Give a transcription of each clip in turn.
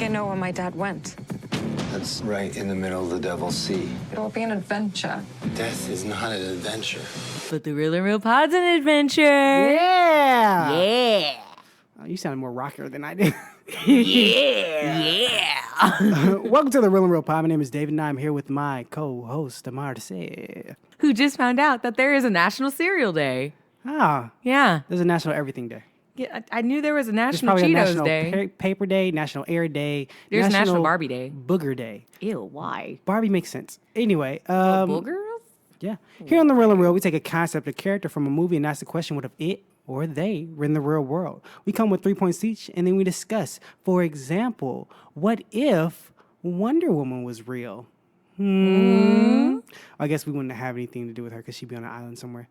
I know where my dad went. That's right in the middle of the Devil's Sea. It'll be an adventure. Death is not an adventure. But the Real and Real Pod's an adventure. Yeah. Yeah. Oh, you sounded more rockier than I did. Yeah. Welcome to the Real and Real Pod. My name is David, and I'm here with my co-host, Marcy. Who just found out that there is a National Cereal Day. Ah, Yeah. there's a National Everything Day. Yeah, I knew there was a There's National probably a Cheetos National Day. Paper Day, National Air Day. There's National Barbie Day. Booger Day. Ew, why? Barbie makes sense. Anyway, Boogers? yeah. Here on the Real and Real, we take a concept or character from a movie and ask the question, what if it or they were in the real world? We come with 3 points each, and then we discuss. For example, what if Wonder Woman was real? I guess we wouldn't have anything to do with her because she'd be on an island somewhere.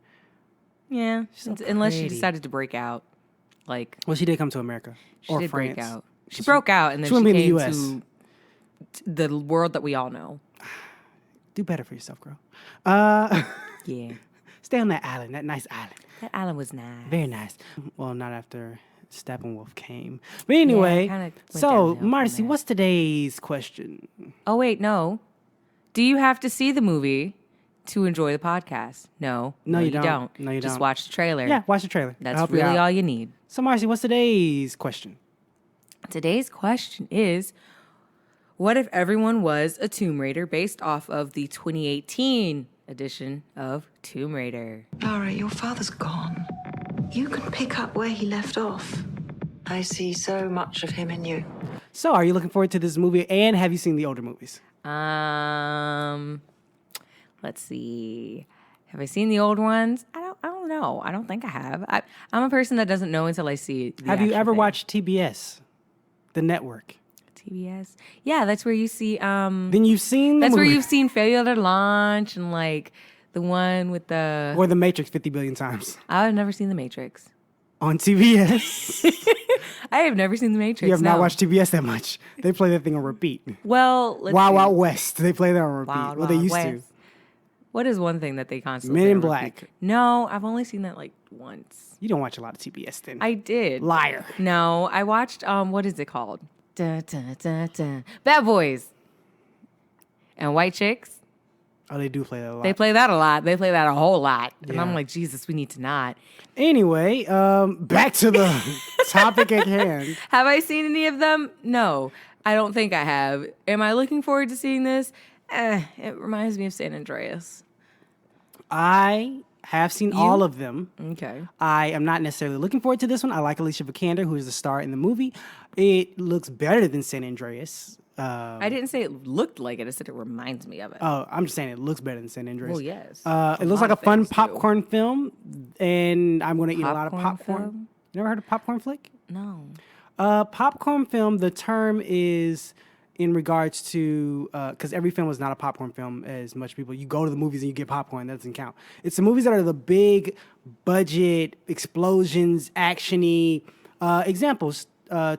Yeah. So Unless she pretty. decided to break out. Like, Well, she did come to America she or did France. break out. She broke out and then she she wouldn't be in came the US. to the world that we all know. Do better for yourself, girl. Yeah. Stay on that island, that nice island. That island was nice. Very nice. Well, not after Steppenwolf came. But anyway, kinda went so downhill from Marcy, there. what's today's question? Oh, wait, no. Do you have to see the movie to enjoy the podcast? No. No, you don't. No, you Just don't. watch the trailer. Yeah, watch the trailer. I'll That's help you really out. all you need. So Marcy, what's today's question? Today's question is, what if everyone was a Tomb Raider based off of the 2018 edition of Tomb Raider? Lara, your father's gone. You can pick up where he left off. I see so much of him in you. So, are you looking forward to this movie, and have you seen the older movies? Let's see. Have I seen the old ones? I don't know. I don't think I have. I'm a person that doesn't know until I see the Have you actual ever thing. watched TBS, the network? TBS? Yeah, that's where you see Then you've seen the that's where movie. you've seen Failure to Launch and like the one with the Or The Matrix 50 billion times I've never seen The Matrix. on TBS. I have never seen The Matrix. You have no. not watched TBS that much. They play that thing on repeat. Well, let's Wild see. Wild West. They play that on repeat. Wild well, they Wild used to. West. What is one thing that they constantly Men in repeat? Black. No, I've only seen that like once. You don't watch a lot of TBS then. I did. Liar. No, I watched what is it called? Dun, dun, dun, dun. Bad Boys. And White Chicks. Oh, they do play that a lot. They play that a lot. They play that a whole lot. And I'm Yeah. like, Jesus, we need to not. Anyway, back to the topic at hand. Have I seen any of them? No, I don't think I have. Am I looking forward to seeing this? It reminds me of San Andreas. I have seen all of them. Okay. I am not necessarily looking forward to this one. I like Alicia Vikander, who is the star in the movie. It looks better than San Andreas. I didn't say it looked like it. I said it reminds me of it. Oh, I'm just saying it looks better than San Andreas. Well, yes. It looks like a lot of fun things do. popcorn film, and I'm going to eat a lot of Popcorn popcorn. film? You never heard of popcorn flick? No. Popcorn film, the term is in regards to, because every film is not a popcorn film as much people. You go to the movies and you get popcorn. That doesn't count. It's the movies that are the big budget, explosions, actiony. Examples,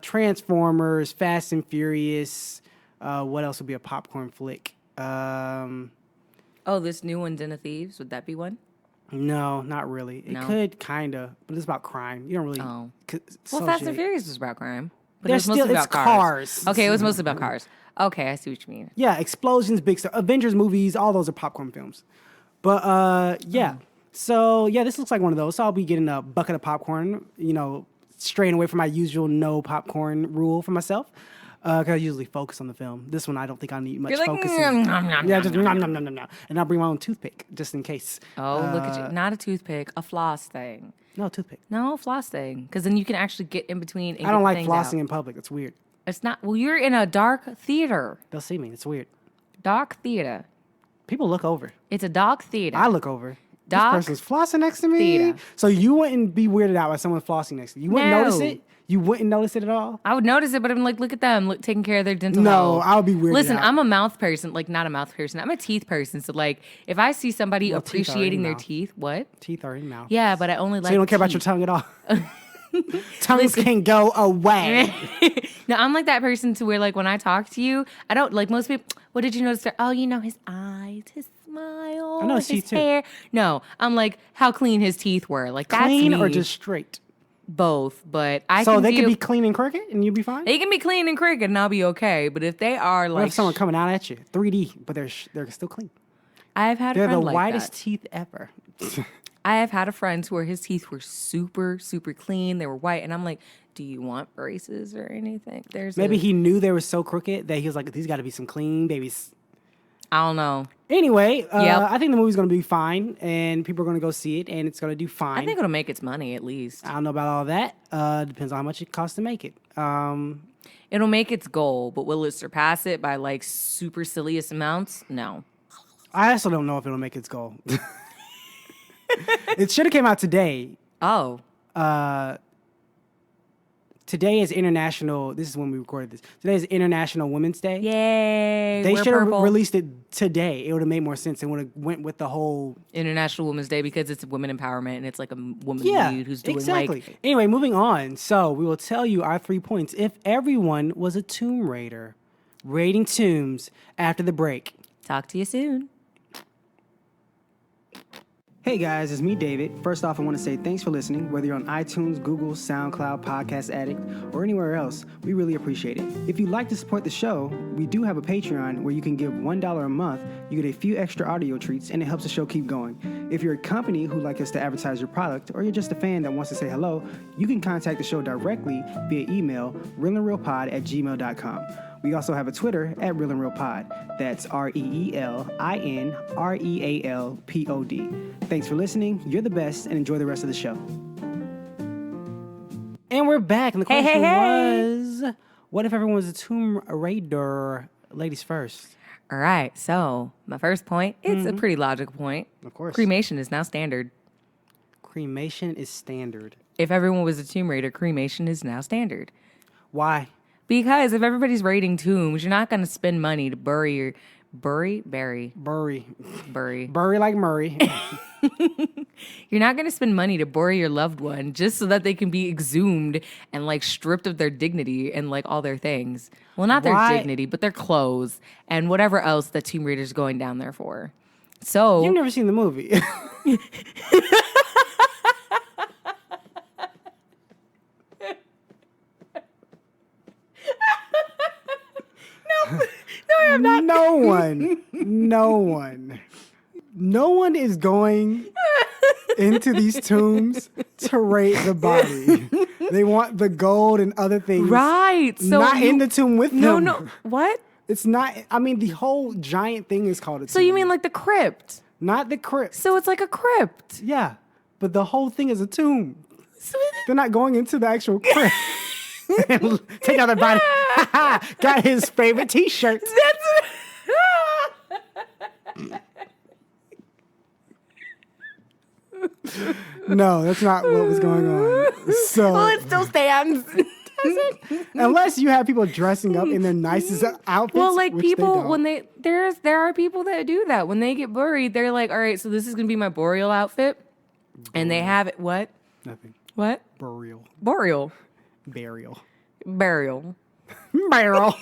Transformers, Fast and Furious. What else would be a popcorn flick? Oh, this new one, Den of Thieves. Would that be one? No, not really. It No? could, kind of, but it's about crime. You don't really. Oh. c- Well, Fast and associate- Furious was about crime. But There's it was mostly still- about it's cars. cars. Okay, it was mostly about cars. Okay, I see what you mean. Yeah, explosions, big stuff. Avengers movies, all those are popcorn films. But yeah. So yeah, this looks like one of those. So I'll be getting a bucket of popcorn, straying away from my usual no popcorn rule for myself. Because I usually focus on the film. This one I don't think I need much You're like, focusing. nom, nom, nom, Yeah, nom, just nom, nom, nom, nom, nom. And I'll bring my own toothpick just in case. Oh, look at you. Not a toothpick, a floss thing. No, toothpick. No, a floss thing. Because then you can actually get in between and I don't get like things flossing out. in public. It's weird. It's not. Well, you're in a dark theater. They'll see me. It's weird. Dark theater. People look over. It's a dark theater. I look over. Doc This person's flossing next to me. theater. So you wouldn't be weirded out by someone flossing next to you. You wouldn't No. notice it? You wouldn't notice it at all? I would notice it, but I'm like, look at them, taking care of their dental No, health. I would be weirded Listen, out. I'm a mouth person, like not a mouth person. I'm a teeth person. So like, if I see somebody Well, teeth are appreciating in their mouth. teeth, what? Teeth are in mouth. Yeah, but I only like. So you don't care about your tongue at all? Tongues can go away. No, I'm like that person to where like when I talk to you, I don't like most people. What did you notice there? Oh, his eyes, his smile, I know his his teeth, too. hair. No, I'm like how clean his teeth were. Like that's Clean me. or just straight? both, but I So can they deal, could be clean and crooked, and you'd be fine. they can be clean and crooked, and I'll be okay. But if they are What like, if someone coming out at you, 3D, but they're still clean? I've had a They're the friend like whitest that. teeth ever. I have had a friend where his teeth were super, super clean. They were white, and I'm like, do you want braces or anything? Maybe he knew they were so crooked that he was like, these got to be some clean babies. I don't know. Anyway, Yep. I think the movie's going to be fine, and people are going to go see it, and it's going to do fine. I think it'll make its money at least. I don't know about all that. Depends on how much it costs to make it. It'll make its goal, but will it surpass it by like super silliest amounts? No. I also don't know if it'll make its goal. It should have came out today. Oh, Today is International. This is when we recorded this. Today is International Women's Day. yay! They wear should have purple. released it today. It would have made more sense and would have went with the whole. International Women's Day because it's women empowerment and it's like a woman Yeah, lead who's doing exactly. like. Anyway, moving on. So we will tell you our 3 points. If everyone was a Tomb Raider, rating tombs after the break. Talk to you soon. Hey guys, it's me, David. First off, I want to say thanks for listening. Whether you're on iTunes, Google, SoundCloud, Podcast Addict, or anywhere else, we really appreciate it. If you'd like to support the show, we do have a Patreon where you can give $1 a month. You get a few extra audio treats, and it helps the show keep going. If you're a company who'd like us to advertise your product, or you're just a fan that wants to say hello, you can contact the show directly via email, realandrealpod@gmail.com. We also have a Twitter at Real and Real Pod. That's REELINREALPOD. Thanks for listening. You're the best, and enjoy the rest of the show. And we're back. And the Hey, question hey, was, what if everyone was a Tomb Raider? Ladies first. All right. So my first point, it's a pretty logical point. Of course. Cremation is now standard. Cremation is standard. If everyone was a Tomb Raider, cremation is now standard. Why? Because if everybody's raiding tombs, you're not going to spend money to bury Bury. bury. Bury like Murray. You're not going to spend money to bury your loved one just so that they can be exhumed and like stripped of their dignity and like all their things. Well, not their Why? dignity, but their clothes and whatever else that Tomb Raider's going down there for. So You've never seen the movie. I have not. No one is going into these tombs to raid the body. They want the gold and other things. Right. So not in the tomb with No, them. no. What? It's not. I mean, the whole giant thing is called a tomb. So you mean like the crypt? not the crypt? So it's like a crypt. Yeah, but the whole thing is a tomb. So They're not going into the actual crypt. Take out their body. Got his favorite T-shirt. No, that's not what was going on. So, well, it still stands. unless you have people dressing up in their nicest outfits, Well, like which they people don't. when there are people that do that when they get buried. They're like, all right, so this is gonna be my burial outfit, and they have it. What? Nothing. What? Burial. Burial. Burial. Burial. Barrel.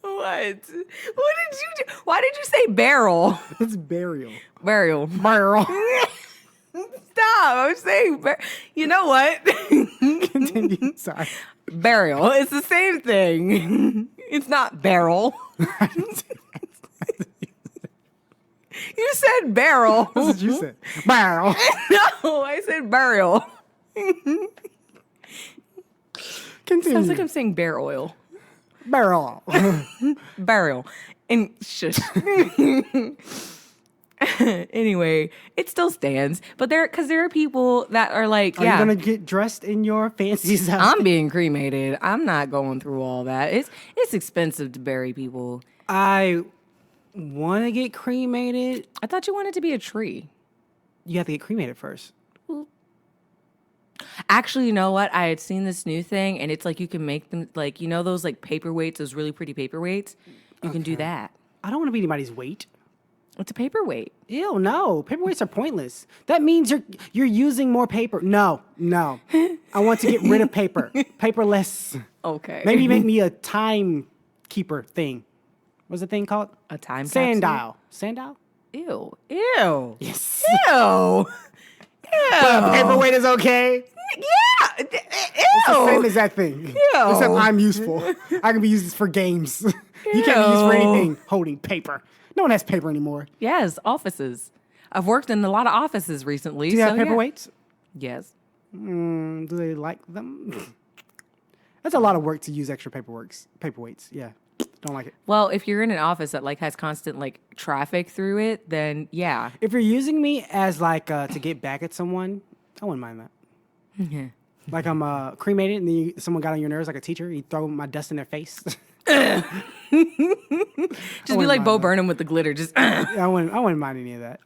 What? What did you do? Why did you say barrel? It's burial. Burial. Barrel. Stop. I was saying, you know what? Continue. Sorry. Burial. It's the same thing. It's not barrel. You said barrel. That's what you said. Barrel. No, I said burial. Continue. Sounds like I'm saying bear oil. Barrel. Burial. And shush. Anyway, it still stands. But there are people that are like, Are yeah, you gonna get dressed in your fancy stuff? I'm being cremated. I'm not going through all that. It's expensive to bury people. I want to get cremated. I thought you wanted to be a tree. You have to get cremated first. Actually, you know what? I had seen this new thing, and it's like you can make them like, you know, those like paperweights, those really pretty paperweights. You can do that. I don't want to be anybody's weight. It's a paperweight. Ew, no. Paperweights are pointless. That means you're using more paper. No. I want to get rid of paper. Paperless. Okay. Maybe make me a timekeeper thing. What's the thing called? a time capsule? Sanddial. Sanddial? Ew. Ew. Yes. Ew. But a paperweight is okay. Yeah. It's the same exact thing. Except I'm useful. I can be used for games. You can't be used for anything holding paper. No one has paper anymore. Yes, offices. I've worked in a lot of offices recently. Do you have yeah. paperweights? Yes. Do they like them? That's a lot of work to use extra paperweights. Yeah. Don't like it. Well, if you're in an office that like has constant like traffic through it, then yeah. If you're using me as like to get back at someone, I wouldn't mind that. Like I'm cremated and then someone got on your nerves like a teacher. You throw my dust in their face. Just be like Bo Burnham with the glitter. Just I wouldn't mind any of that.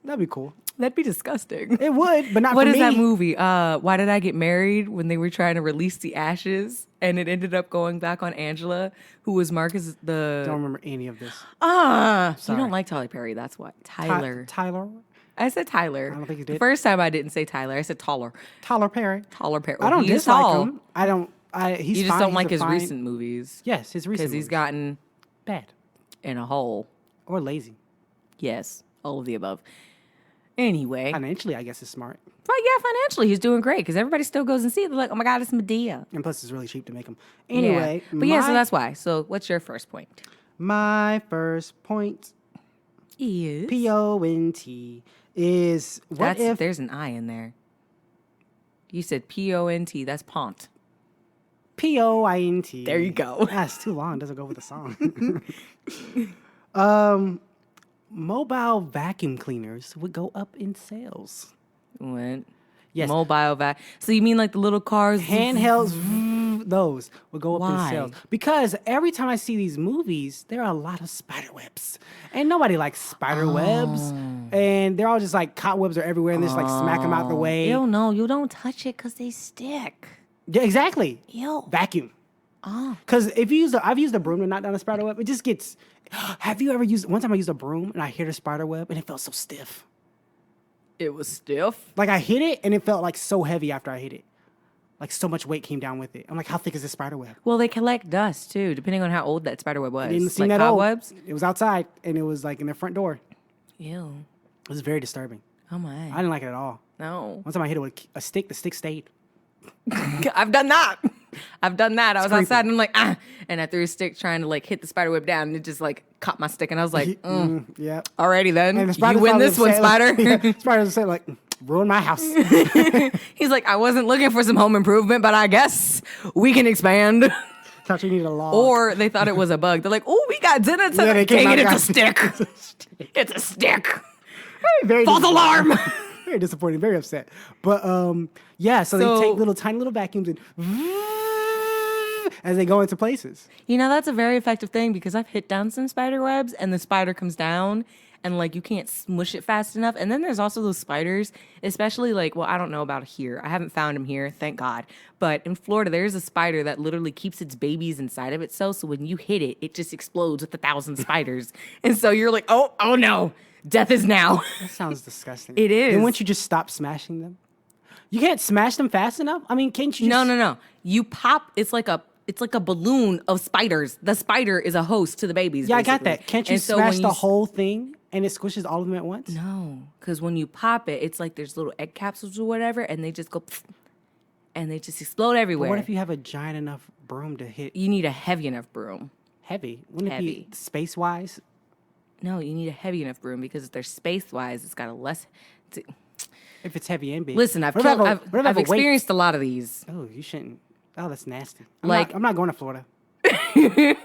That'd be cool. that'd be disgusting. It would, but not What for is me. that movie? Why Did I Get Married? When they were trying to release the ashes, and it ended up going back on Angela, who was Marcus the. Don't remember any of this. You Sorry. don't like Tyler Perry. That's why. Tyler. Tyler? I said Tyler. I don't think you The did. first time I didn't say Tyler. I said Tyler. Tyler Perry. Tyler Perry. I don't He is dislike tall. him. I don't. He's You just fine. don't He's like a his fine- recent movies. Yes, his recent. Because he's movies. gotten bad in a hole. or lazy. Yes, all of the above. Anyway, Financially, I guess is smart. but yeah, financially he's doing great because everybody still goes and see it. They're like, oh my God, it's Medea. And plus, it's really cheap to make them. Yeah. Anyway, But yeah, so that's why. So what's your first point? my first point. Is PONT is what if there's an I in there. You said PONT. That's Pont. POINT. There you go. That's too long. It doesn't go with the song. Mobile vacuum cleaners would go up in sales. What? Yes. Mobile vac. So you mean like the little cars? Handhelds, those would go up Why? in sales. Because every time I see these movies, there are a lot of spider webs. And nobody likes spider webs. And they're all just like cobwebs are everywhere and they just like smack them out the way. Ew, no, you don't touch it because they stick. Yeah, exactly. Ew. Vacuum. Because if you use I've used a broom to knock down a spider web, it just gets. Have you ever used? One time I used a broom and I hit a spider web and it felt so stiff. It was stiff. Like I hit it and it felt like so heavy after I hit it. Like so much weight came down with it. I'm like, how thick is this spider web? Well, they collect dust too, depending on how old that spider web was. I didn't see like that cobwebs. old. It was outside and it was like in their front door. Ew. It was very disturbing. Oh I my. didn't like it at all. No. One time I hit it with a stick. The stick stayed. I've done that. I've done that. I was creepy. outside and I'm like, ah, and I threw a stick trying to like hit the spider web down, and it just like caught my stick, and I was like, Yeah. alrighty then, And the you spider win probably this one, said, spider. Yeah, spider said like, ruin my house. He's like, I wasn't looking for some home improvement, but I guess we can expand. Thought you needed a log. Or they thought it was a bug. They're like, oh, we got dinner Yeah, tonight. they came Dang it, out, it's a got- stick. It's a stick. very False alarm. Very disappointed, very upset. But yeah, so they So- take little tiny little vacuums and as they go into places. You know, that's a very effective thing because I've hit down some spider webs and the spider comes down and like you can't smush it fast enough. And then there's also those spiders, especially like, well, I don't know about here. I haven't found them here, thank God. But in Florida, there's a spider that literally keeps its babies inside of itself. So when you hit it, it just explodes with 1,000 spiders. And so you're like, oh no, death is now. That sounds disgusting. It is. Then wouldn't you just stop smashing them? You can't smash them fast enough? I mean, can't you just... No. You pop, it's like a balloon of spiders. The spider is a host to the babies. Yeah, I got basically. that. Can't you And so smash when the you whole thing and it squishes all of them at once? No, because when you pop it, it's like there's little egg capsules or whatever, and they just go, pfft, and they just explode everywhere. What if you have a giant enough broom to hit You need a heavy enough broom. heavy? Wouldn't it Heavy. be space-wise? No, you need a heavy enough broom because if they're space-wise, it's got a less. If it's heavy and big. Listen, I've What if I killed, have a- what if I I've have a weight? experienced a lot of these. Oh, you shouldn't. Oh, that's nasty. Like- I'm not going to Florida.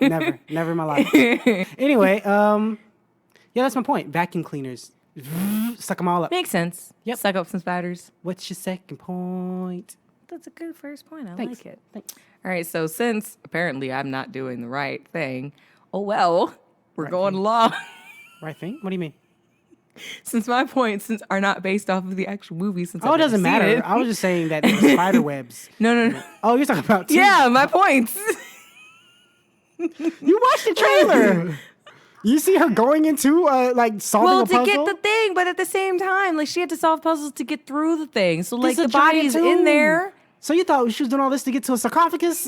never in my life. Anyway, yeah, that's my point. Vacuum cleaners, suck them all up. Makes sense. Yep. Suck up some spiders. What's your second point? That's a good first point. I Thanks. like it. Thanks. All right, so since apparently I'm not doing the right thing, oh well, we're Right going thing. along. Right thing? What do you mean? Since my points are not based off of the actual movie, since Oh, it I've doesn't never seen matter. it. I was just saying that there's spider webs. No. Oh, you're talking about two. Yeah, my points. You watched the trailer. You see her going into like solving Well, a to puzzle. get the thing, but at the same time, like she had to solve puzzles to get through the thing. So like There's the a giant body's in tomb. there. So you thought she was doing all this to get to a sarcophagus?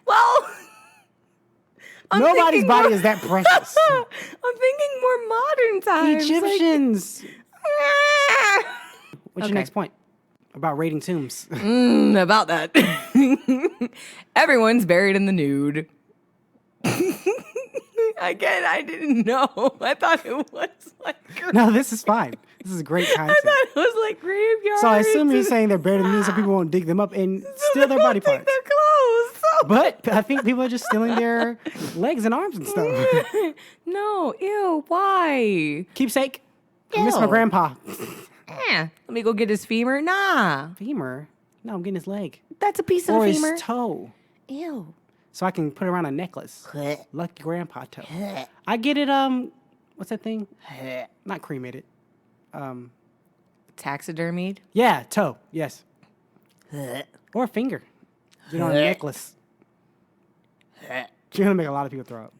Well, I'm Nobody's thinking body more- is that precious. I'm thinking more modern times. like- Egyptians. What's your Okay. next point about raiding tombs? About that. Everyone's buried in the nude. Again, I didn't know. I thought it was like No, this is fine. This is a great I concept. thought it was like graveyard. So I assume you're saying they're buried in the nude so people won't dig them up and steal their body parts. Their clothes. So- But I think people are just stealing their legs and arms and stuff. No, ew, why? Keepsake. I miss my Ew. grandpa. Let me go get his femur. Nah, Femur? No, I'm getting his leg. that's a piece of Or the his femur. toe. Ew. So I can put it around a necklace. Lucky grandpa toe. I get it, what's that thing? Not cremated. Taxidermied. Yeah, toe. Yes. Or a finger. You know, a necklace. You're gonna make a lot of people throw up.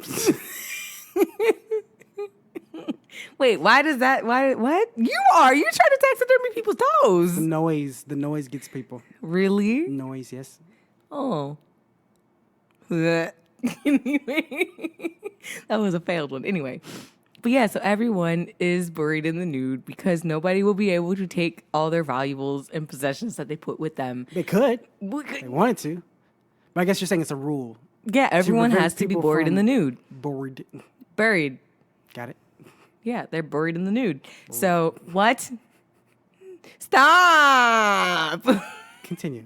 Wait, why does that? Why? What? You trying to taxidermy people's toes? The noise gets people. Really? Noise, yes. Oh. Anyway, that was a failed one. Anyway, but yeah, so everyone is buried in the nude because nobody will be able to take all their valuables and possessions that they put with them. They could. They wanted to. But I guess you're saying it's a rule. Yeah, everyone prevent has to be people buried in the from- nude. Bored. Buried. Got it? Yeah, they're buried in the nude. So what? Stop. Continue.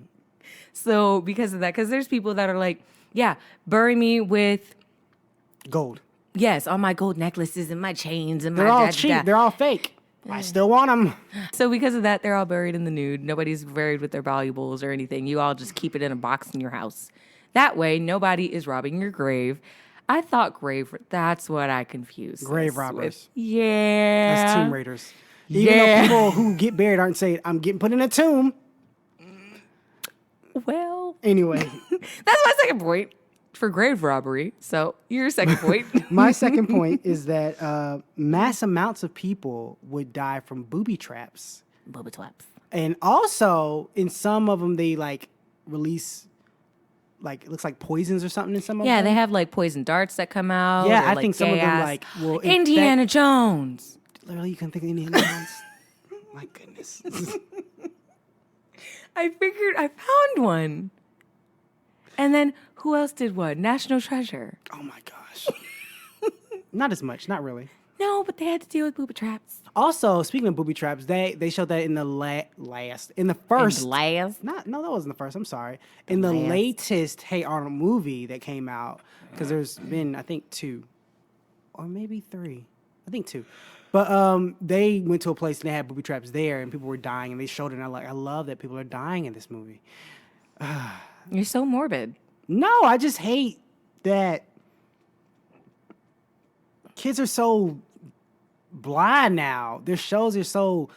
So because of that, because there's people that are like, yeah, bury me with, Gold. yes, all my gold necklaces and my chains and They're my all da- cheap. da- da. They're all fake. I still want them. So because of that, they're all buried in the nude. Nobody's buried with their valuables or anything. You all just keep it in a box in your house. That way, nobody is robbing your grave. I thought grave. That's what I confused. Grave this robbers. with. Yeah. That's Tomb Raiders. Even Yeah. though people who get buried aren't saying, I'm getting put in a tomb. Well, Anyway, that's my second point for grave robbery. So your second point. my second point is that mass amounts of people would die from booby traps. Bubba twaps. And also, in some of them, they like release, like, it looks like poisons or something in some of Yeah, them. they have like poison darts that come out. Yeah, or, I like, think some of them, gas. like, will infect- Indiana Jones. Literally, you can think of Indiana Jones. My goodness. I figured I found one. And then who else did one? National Treasure. Oh my gosh. Not as much, not really. No, but they had to deal with booby traps. Also, speaking of booby traps, they showed that in the first. last. No, that wasn't the first. I'm sorry. In the last. latest Hey Arnold movie that came out, because there's been, I think, 2 or maybe 3. I think 2. But they went to a place and they had booby traps there, and people were dying, and they showed it. And I love that people are dying in this movie. You're so morbid. No, I just hate that kids are so blind now. Their shows are so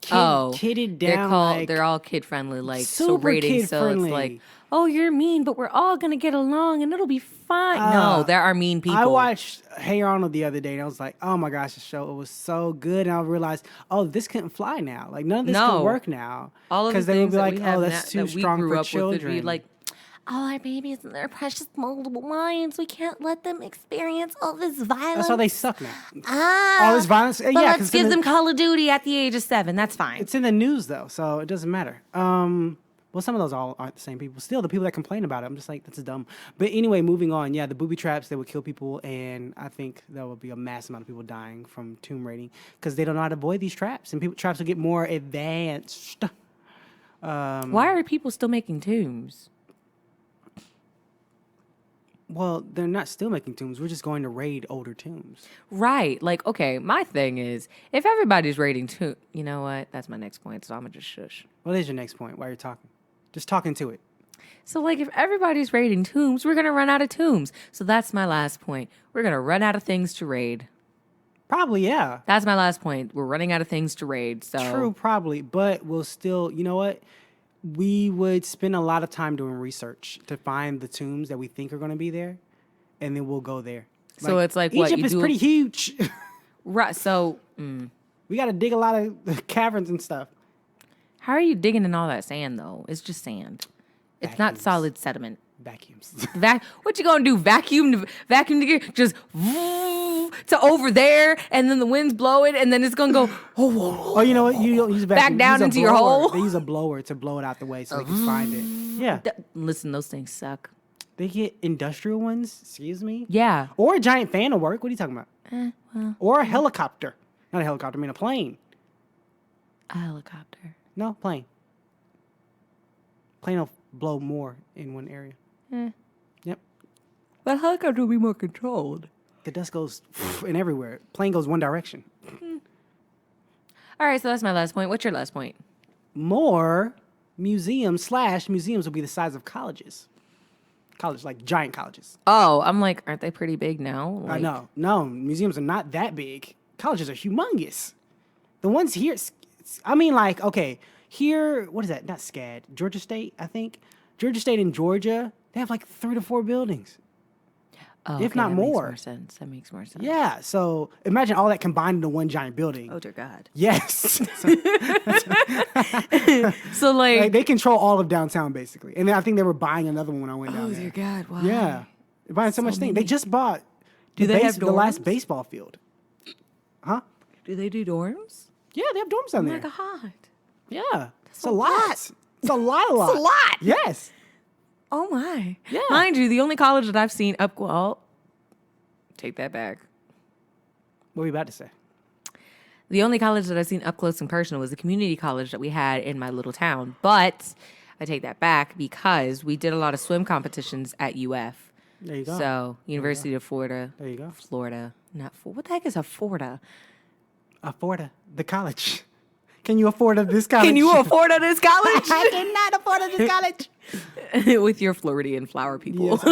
kidded down. They're all kid friendly, like so super rating. So kid-friendly. it's like, oh, you're mean, but we're all gonna get along and it'll be fine. No, there are mean people. I watched Hey Arnold the other day, and I was like, "Oh my gosh, the show, it was so good." And I realized, "Oh, this couldn't fly now. Like none of this No. can work now." all of the because they would things be that like, we have "Oh, that's now, too that we strong grew for up with would children." be like, all our babies and their precious moldable minds. We can't let them experience all this violence. That's why they suck now. Ah, all this violence. But Yeah, 'cause let's it's in give the- them Call of Duty at the age of 7. That's fine. It's in the news though, so it doesn't matter. Well, some of those all aren't the same people. Still, the people that complain about it, I'm just like, that's dumb. But anyway, moving on. Yeah, the booby traps, they would kill people, and I think there will be a mass amount of people dying from tomb raiding because they don't know how to avoid these traps, and traps will get more advanced. Why are people still making tombs? Well, they're not still making tombs. We're just going to raid older tombs. Right. Like, okay, my thing is, if everybody's raiding tomb, you know what? That's my next point, so I'm going to just shush. What is your next point while you're talking? Just talking to it. So, like, if everybody's raiding tombs, we're going to run out of tombs. So that's my last point. We're going to run out of things to raid. Probably, yeah. That's my last point. We're running out of things to raid. So True, probably. But we'll still, you know what? We would spend a lot of time doing research to find the tombs that we think are going to be there, and then we'll go there. So it's like what, Egypt you is do- pretty huge. Right. So, We got to dig a lot of caverns and stuff. how are you digging in all that sand, though? It's just sand. It's not Vacuums. solid sediment. Vacuums. What you gonna do? Vacuum to just to over there, and then the wind's blowing, and then it's gonna go. Oh, you know what? You don't use a vacuum. Back down Use a into your blower. hole? They use a blower to blow it out the way so they can find it. Yeah. Listen, those things suck. They get industrial ones. Excuse me. Yeah. Or a giant fan will work. What are you talking about? Or a helicopter. Not a helicopter. I mean a plane. A helicopter. No, plane. Plane will blow more in one area. Yep. But helicopter will be more controlled. The dust goes in everywhere. Plane goes one direction. All right, so that's my last point. What's your last point? More museums will be the size of colleges. College, like giant colleges. Oh, I'm like, aren't they pretty big now? I know. No, museums are not that big. Colleges are humongous. The ones here, I mean, like, okay, here, what is that? Not SCAD. Georgia State, I think. Georgia State in Georgia, they have like 3 to 4 buildings. Oh, if not that more. That makes more sense. Yeah, so imagine all that combined into one giant building. Oh, dear God. Yes. So, Like, they control all of downtown, basically. And then I think they were buying another one when I went down oh, there. dear God. Wow. Yeah. They're buying so much thing. They just bought Do they have the last dorms? baseball field. Huh? Do they do dorms? Yeah, they have dorms down Oh, there. my God. Yeah. It's a a lot. lot. It's a lot. It's a lot. Yes. Oh, my. Yeah. Mind you, the only college that I've seen up, well, take that back. What were you about to say? The only college that I've seen up close and personal was the community college that we had in my little town. But I take that back because we did a lot of swim competitions at UF. There you go. So, University of Florida. There you go. Florida. What the heck is a Florida? Afford the college. Can you afford this college? Can you afford this college? I cannot afford this college. With your Floridian flower people. Yes.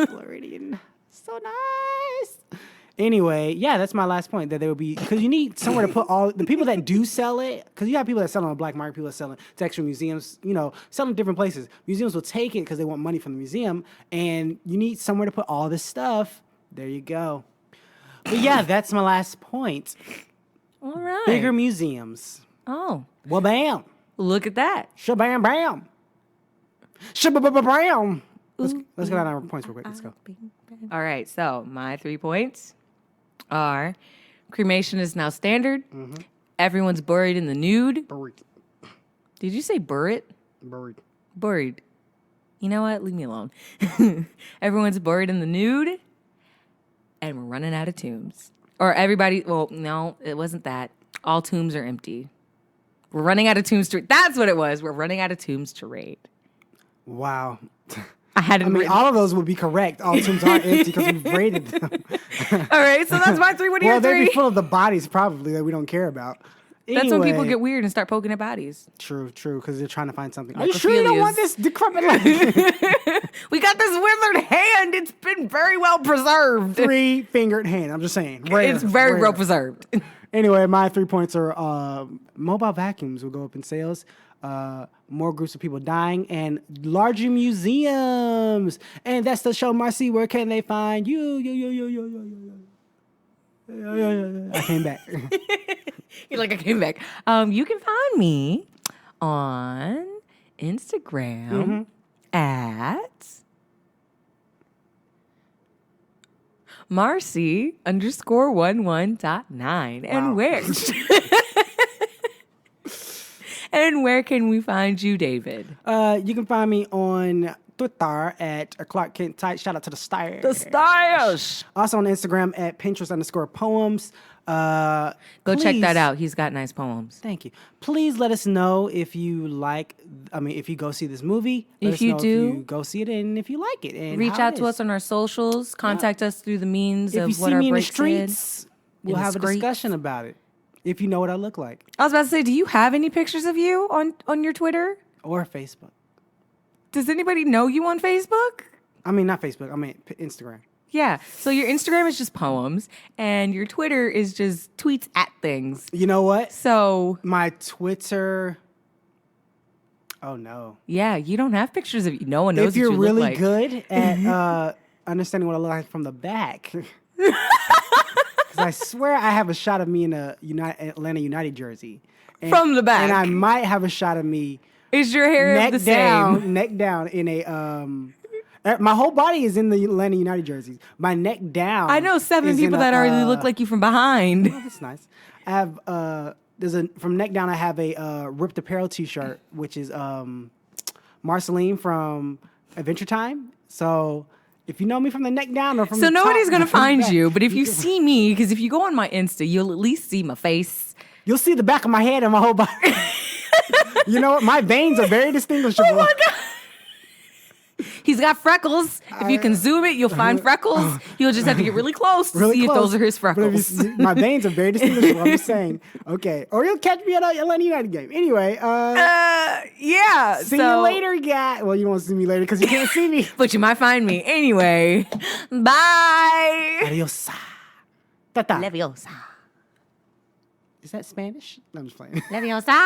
Floridian. So nice. Anyway, yeah, that's my last point. That there will be, because you need somewhere to put all the people that do sell it. Because you have people that sell on the black market, people that sell it to extra museums, selling different places. Museums will take it because they want money from the museum, and you need somewhere to put all this stuff. There you go. But yeah, that's my last point. All right. Bigger museums. Oh, Well, bam. look at that. Shabam bam. Shabam. Let's get out our points real quick. Let's go. All right. So my 3 points are cremation is now standard. Everyone's buried in the nude. Buried. Did you say buried? Buried. Buried. You know what? Leave me alone. Everyone's buried in the nude. And we're running out of tombs. Or everybody, well, no, it wasn't that. All tombs are empty. We're running out of tombs to, that's what it was. We're running out of tombs to raid. Wow. I had it I mean, written. all of those would be correct. All tombs are empty because we've raided them. All right, so that's my 3. What are Well, your they'd 3? be full of the bodies probably that we don't care about. That's when people Anyway, get weird and start poking at bodies. True, because they're trying to find something. Are you sure you don't Necrophilias. want this decrepit leg? We got this withered hand. It's been very well preserved. 3-fingered hand. I'm just saying. Rare, It's very rare. well preserved. Anyway, my 3 points are mobile vacuums will go up in sales, more groups of people dying, and larger museums. And that's the show, Marcy. Where can they find you? I came back. You're like, I came back. You can find me on Instagram at Marcy_11.9. And Wow. where? And where can we find you, David? You can find me on Twitter at Clark Kent Tight. Shout out to the stars. The stars. Also on Instagram at Pinterest_poems. Go check that out. He's got nice poems. Thank you. Please let us know if you if you go see this movie. Let If us you know do, if you go see it and if you like it. And Reach how out it to is. us on our socials. Contact us through the means If of you what see our me in the break said. streets, we'll the have a streets. discussion about it. If you know what I look like. I was about to say, do you have any pictures of you on your Twitter? Or Facebook. Does anybody know you on Facebook? I mean, not Facebook. I mean, Instagram. Yeah. So your Instagram is just poems, and your Twitter is just tweets at things. You know what? So My Twitter. Oh, no. yeah, you don't have pictures of you. No one knows If you're what you really look like. good at understanding what I look like from the back. Because I swear I have a shot of me in a Atlanta United jersey. From the back. And I might have a shot of me Is your hair the same? neck down in a My whole body is in the Atlanta United jerseys. My neck down. I know 7 is in people a, that already look like you from behind. Oh, that's nice. I have from neck down. I have a Ripped Apparel T-shirt, which is Marceline from Adventure Time. So if you know me from the neck down or from So the nobody's top, gonna find back, you, but if you see me, because if you go on my Insta, you'll at least see my face. you'll see the back of my head and my whole body. You know what? My veins are very distinguishable. Oh my god. He's got freckles. If you can zoom it, you'll find freckles. You'll just have to get really close to see if those are his But if you freckles. see- my veins are very distinguishable. I'm just saying. Okay. Or you'll catch me at a Atlanta United game. Anyway, Yeah. see so, you later, guy. Well, you won't see me later because you can't see me. But you might find me. Anyway, bye. Adios. Tata. Leviosa. Is that Spanish? No, I'm just playing. Leviosa.